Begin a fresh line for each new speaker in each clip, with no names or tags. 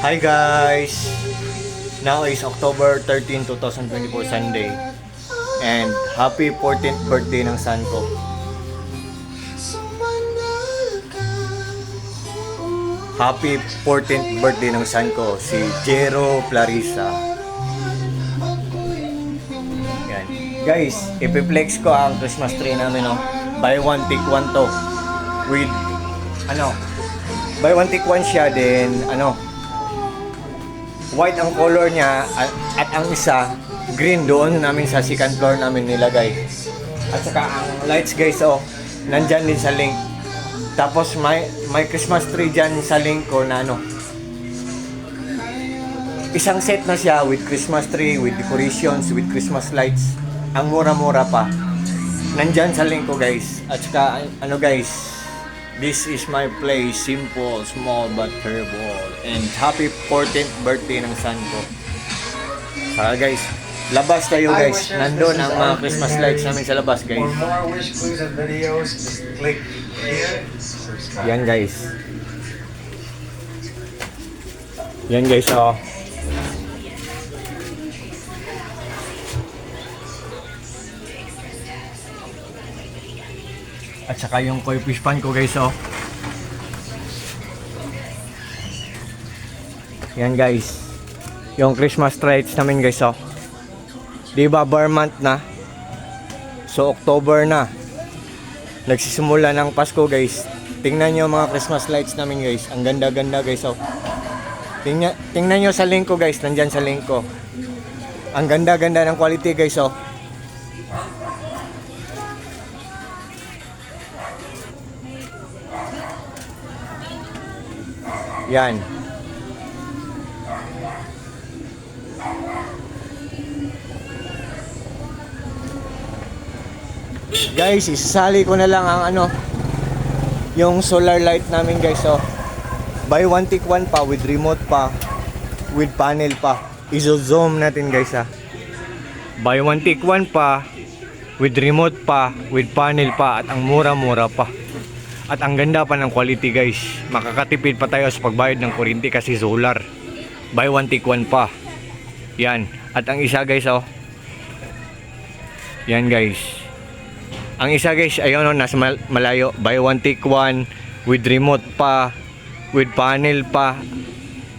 Hi guys! Now is October 13, 2024 Sunday and happy 14th birthday ng son ko. Happy 14th birthday ng son ko, si Jero Clarissa. Yan. Guys, ipiplex ko ang Christmas tree namin, no? Buy one take one to. With buy one take one siya, then white ang color niya at ang isa green doon namin sa second floor namin nilagay. At saka ang lights guys, nandyan din sa link. Tapos may Christmas tree dyan sa link ko na isang set na siya with Christmas tree, with decorations, with Christmas lights. Ang mura-mura pa. Nandyan sa link ko guys. At saka guys, this is my place, simple, small but terrible. And happy 14th birthday ng son ko. Saka guys, labas tayo guys. Nandun ang mga Christmas lights namin sa labas guys.
For more wish clues and videos, just click here.
Yan guys. Yan guys, At saka yung koi fish pan ko guys, Yan guys. Yung Christmas lights namin guys, Di ba bar month na? So October na. Nagsisimula ng Pasko guys. Tingnan nyo mga Christmas lights namin guys. Ang ganda-ganda guys, Tingnan nyo sa link ko guys. Nandyan sa link ko. Ang ganda-ganda ng quality guys, Yan. Guys, isasali ko na lang ang yung solar light namin guys, Buy one take one pa, with remote pa, with panel pa. Izo-zoom natin guys, Buy one take one pa, with remote pa, with panel pa, at ang mura-mura pa. At ang ganda pa ng quality guys. Makakatipid pa tayo sa pagbayad ng kuryente kasi solar. Buy one take one pa. Yan. At ang isa guys, Yan guys. Ang isa guys, ayun, nasa malayo. Buy one take one, with remote pa, with panel pa.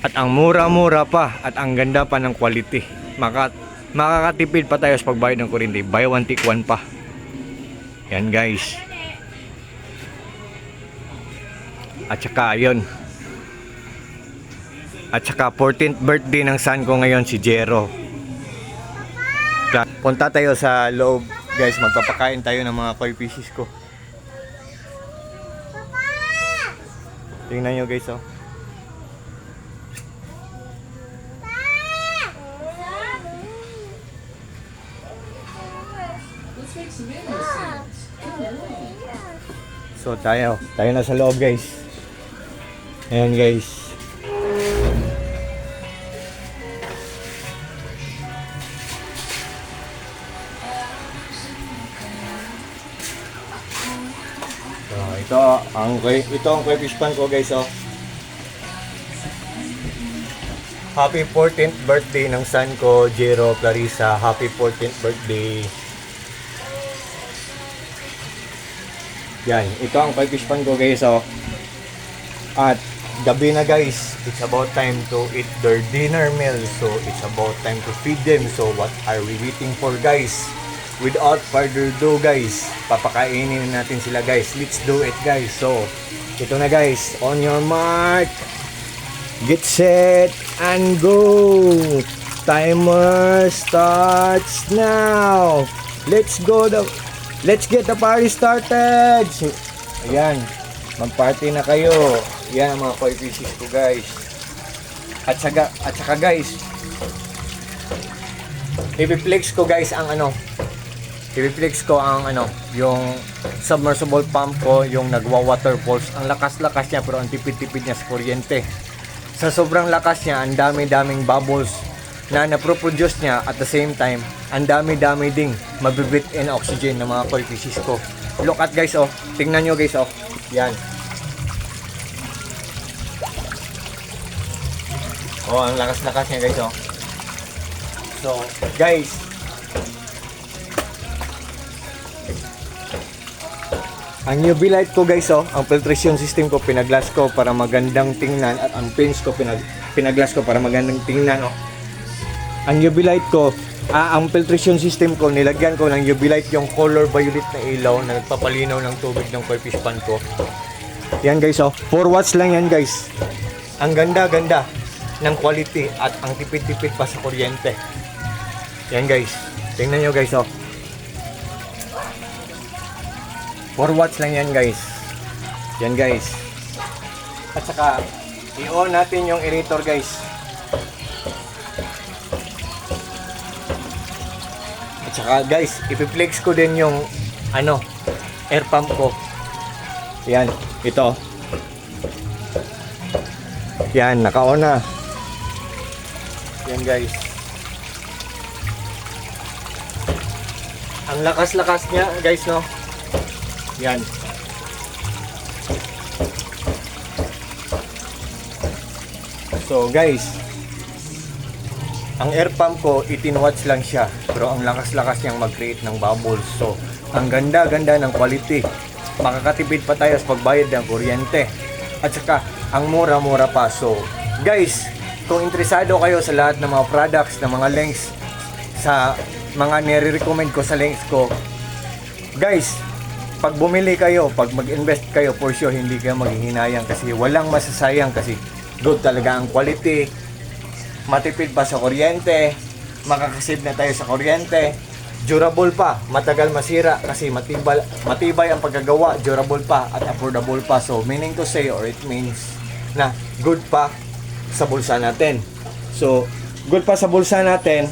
At ang mura-mura pa. At ang ganda pa ng quality. Makakatipid pa tayo sa pagbayad ng kuryente. Buy one take one pa. Yan guys. At saka ayun. At saka 14th birthday ng son ko ngayon, si Jero. Punta tayo sa loob guys, magpapakain tayo ng mga koi fishes ko. Tingnan nyo guys, So tayo na sa loob guys. Ayan guys. So, ito ang koi fish pan ko guys, Happy 14th birthday ng son ko, Jero Clarissa. Happy 14th birthday. Yan, ito ang koi fish pan ko guys, At gabi na guys, it's about time to eat their dinner meal. So it's about time to feed them. So what are we waiting for guys? Without further ado guys, papakainin natin sila guys. Let's do it guys. So ito na guys, on your mark, get set and go. Timer starts now. Let's get the party started. Ayan, mag-party na kayo. Yan ang mga koi fishes ko guys. At saka guys, i-flex ko guys ang yung submersible pump ko, yung nagwa-water falls. Ang lakas-lakas niya pero ang tipid-tipid niya sa kuryente. Sa sobrang lakas niya, ang dami-daming bubbles na naproproduce niya. At the same time, ang dami-dami ding mabibit in oxygen ng mga koi fishes ko. Look at guys, tingnan nyo guys, Yan. Oh, ang lakas-lakas niya guys, oh. So, guys, ang UV light ko guys, oh, ang filtration system ko pinaglass ko para magandang tingnan, at ang pins ko pinaglass ko para magandang tingnan, oh. Ang UV light ko, ang filtration system ko, nilagyan ko ng UV light yung color violet na ilaw na nagpapalinaw ng tubig ng koi fish pan ko. Yan guys, oh, 4 watts lang yan guys. Ang ganda-ganda ng quality at ang tipid-tipid pa sa kuryente. Yan guys, tingnan nyo guys, oh. 4 watts lang yan guys. Yan guys. At saka i-on natin yung aerator guys. At saka guys, ipiplex ko din yung air pump ko. Yan, ito. Yan, naka-on na. Yan guys. Ang lakas-lakas niya guys, no. Yan. So guys, ang air pump ko 18 watts lang siya, pero ang lakas-lakas niyang mag-create ng bubbles. So, ang ganda-ganda ng quality. Makakatipid pa tayo sa pagbayad ng kuryente. At saka, ang mura-mura pa. So, guys, kung interesado kayo sa lahat ng mga products, ng mga links, sa mga nire-recommend ko sa links ko, guys, pag bumili kayo, pag mag-invest kayo, for sure hindi kayo maghihinayang kasi walang masasayang kasi good talaga ang quality, matipid pa sa kuryente, makakasave na tayo sa kuryente, durable pa, matagal masira kasi matibay ang paggagawa, durable pa at affordable pa. So meaning to say, or it means na good pa sa bulsa natin. So good pa sa bulsa natin,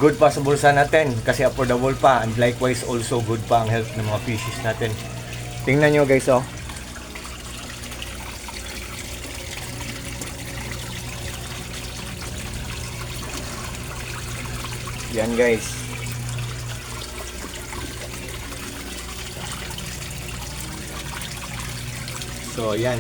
good pa sa bulsa natin kasi affordable pa, and likewise also good pa ang health ng mga fishes natin. Tingnan nyo guys, oh. Yan guys. So yan.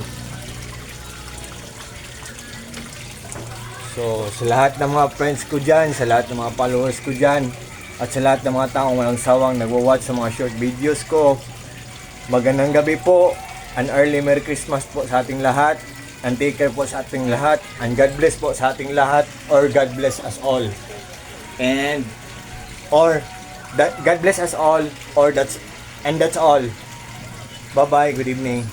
So sa lahat ng mga friends ko dyan, sa lahat ng mga followers ko dyan, at sa lahat ng mga taong walang sawang nagwa-watch sa mga short videos ko, magandang gabi po, and early Merry Christmas po sa ating lahat, and take care po sa ating lahat, and God bless po sa ating lahat, or God bless us all. And or that God bless us all, or that's all. Bye bye, good evening.